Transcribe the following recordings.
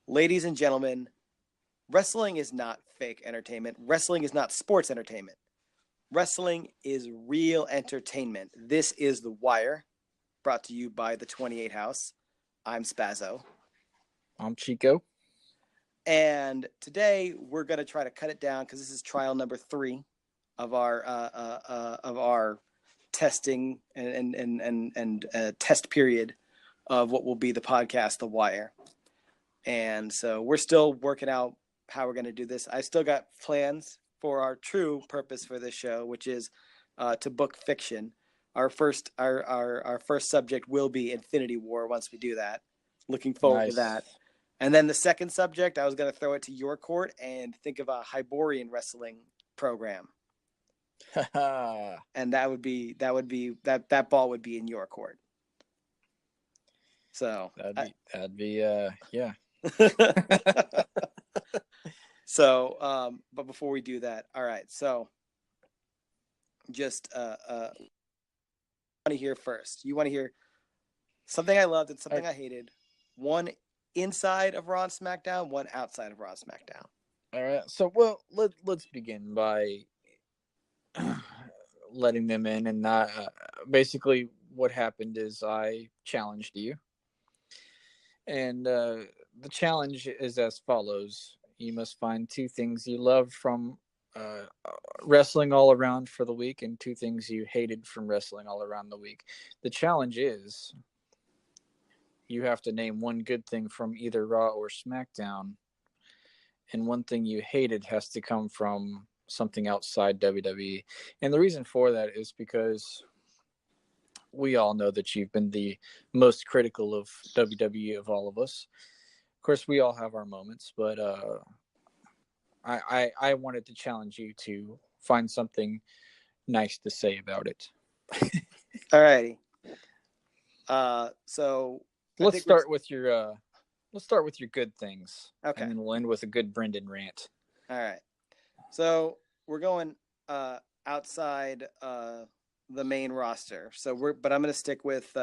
Ladies and gentlemen, wrestling is not fake entertainment. Wrestling is not sports entertainment. Wrestling is real entertainment. This is The Wire, brought to you by the 28 House. I'm Spazo. I'm Chico. And today we're going to try to cut it down because this is trial number 3 of our testing and test period of what will be the podcast, The Wire. And so we're still working out how we're going to do this. I still got plans for our true purpose for this show, which is to book fiction. Our first subject will be Infinity War once we do that. Looking forward to that. And then the second subject, I was going to throw it to your court and think of a Hyborian wrestling program. And that ball would be in your court. So that'd be yeah. So, but before we do that, all right. So, just want to hear first. You want to hear something I loved and something I hated. One inside of Raw and SmackDown, one outside of Raw and SmackDown. All right. So, let's begin by letting them in, and not basically what happened is I challenged you, and the challenge is as follows. You must find 2 things you loved from wrestling all around for the week and 2 things you hated from wrestling all around the week. The challenge is you have to name 1 good thing from either Raw or SmackDown, and 1 thing you hated has to come from something outside WWE. And the reason for that is because we all know that you've been the most critical of WWE of all of us. Of course, we all have our moments, but I wanted to challenge you to find something nice to say about it. All righty. So let's start with your good things. Okay. And then we'll end with a good Brendan rant. All right. So we're going outside the main roster. But I'm going to stick with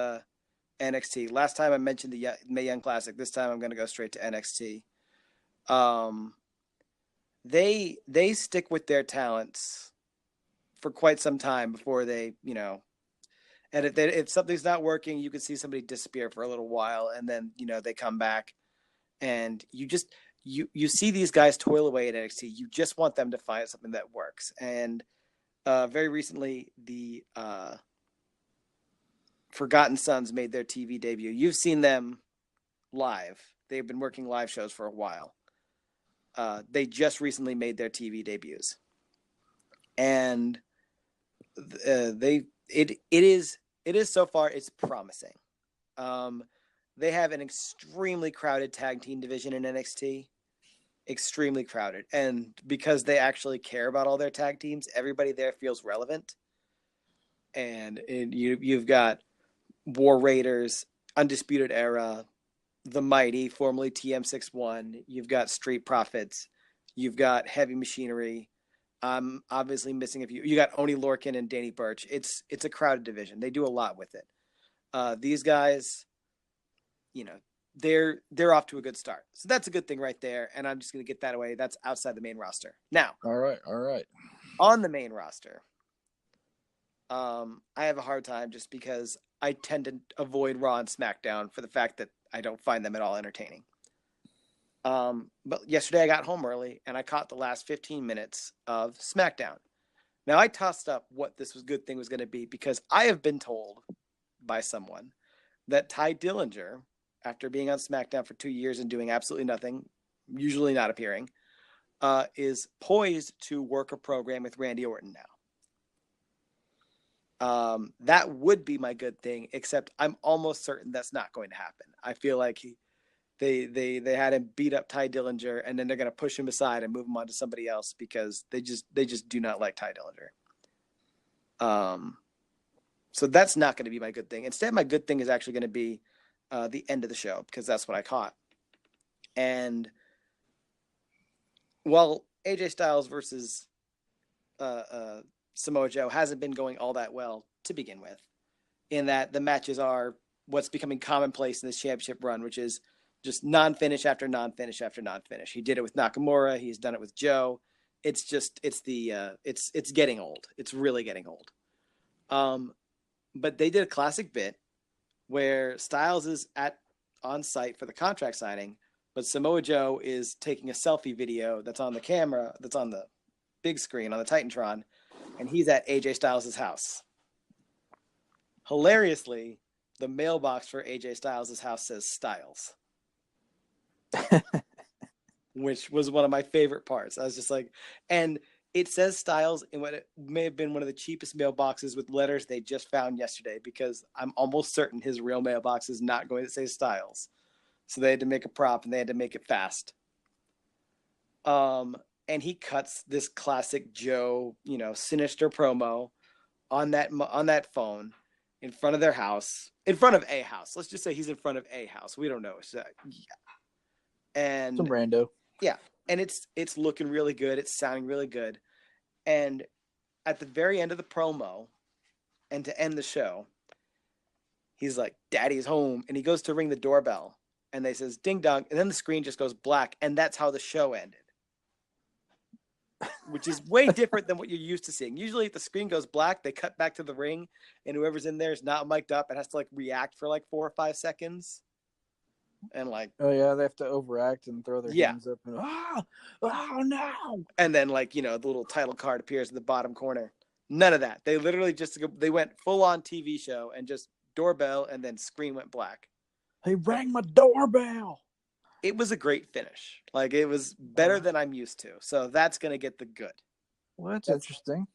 NXT. Last time I mentioned the Mae Young Classic. This time I'm going to go straight to NXT. They stick with their talents for quite some time before they, and if something's not working, you can see somebody disappear for a little while, and then they come back, and you see these guys toil away at NXT. You just want them to find something that works. And very recently, the Forgotten Sons made their TV debut. You've seen them live. They've been working live shows for a while. They just recently made their TV debuts, and it is so far, it's promising. They have an extremely crowded tag team division in NXT, extremely crowded, and because they actually care about all their tag teams, everybody there feels relevant. And you've got War Raiders, Undisputed Era, The Mighty, formerly TM61. You've got Street Profits. You've got Heavy Machinery. I'm obviously missing a few. You got Oni Lorcan and Danny Burch. It's a crowded division. They do a lot with it. These guys, they're off to a good start. So that's a good thing right there. And I'm just going to get that away. That's outside the main roster. Now. All right. On the main roster, I have a hard time just because I tend to avoid Raw and SmackDown for the fact that I don't find them at all entertaining. But yesterday I got home early and I caught the last 15 minutes of SmackDown. Now I tossed up what this good thing was going to be because I have been told by someone that Ty Dillinger, after being on SmackDown for 2 years and doing absolutely nothing, usually not appearing, is poised to work a program with Randy Orton now. That would be my good thing, except I'm almost certain that's not going to happen. I feel like they had him beat up Ty Dillinger, and then they're going to push him aside and move him on to somebody else because they just do not like Ty Dillinger. So that's not going to be my good thing. Instead, my good thing is actually going to be the end of the show because that's what I caught. And while AJ Styles versus Samoa Joe hasn't been going all that well to begin with, in that the matches are what's becoming commonplace in this championship run, which is just non-finish after non-finish after non-finish. He did it with Nakamura. He's done it with Joe. It's just it's getting old. It's really getting old. But they did a classic bit where Styles is on site for the contract signing, but Samoa Joe is taking a selfie video that's on the camera, that's on the big screen on the Titantron, and he's at AJ Styles' house. Hilariously, the mailbox for AJ Styles' house says Styles. Which was one of my favorite parts. I was just like, and it says Styles in what it may have been one of the cheapest mailboxes with letters they just found yesterday, because I'm almost certain his real mailbox is not going to say Styles. So they had to make a prop and they had to make it fast. And he cuts this classic Joe, sinister promo on that phone in front of their house, in front of a house. Let's just say he's in front of a house. We don't know. So, yeah. And some rando. Yeah. And it's looking really good. It's sounding really good. And at the very end of the promo, and to end the show, he's like, "Daddy's home." And he goes to ring the doorbell, and they says, "Ding dong." And then the screen just goes black. And that's how the show ended. Which is way different than what you're used to seeing. Usually if the screen goes black, they cut back to the ring, and whoever's in there is not mic'd up and has to like react for like 4 or 5 seconds. And like, oh yeah, they have to overact and throw their hands up and oh no. And then like, the little title card appears in the bottom corner. None of that. They literally they went full on TV show and just doorbell, and then screen went black. He rang my doorbell. It was a great finish. Like, it was better than I'm used to. So that's going to get the good. Well, that's interesting.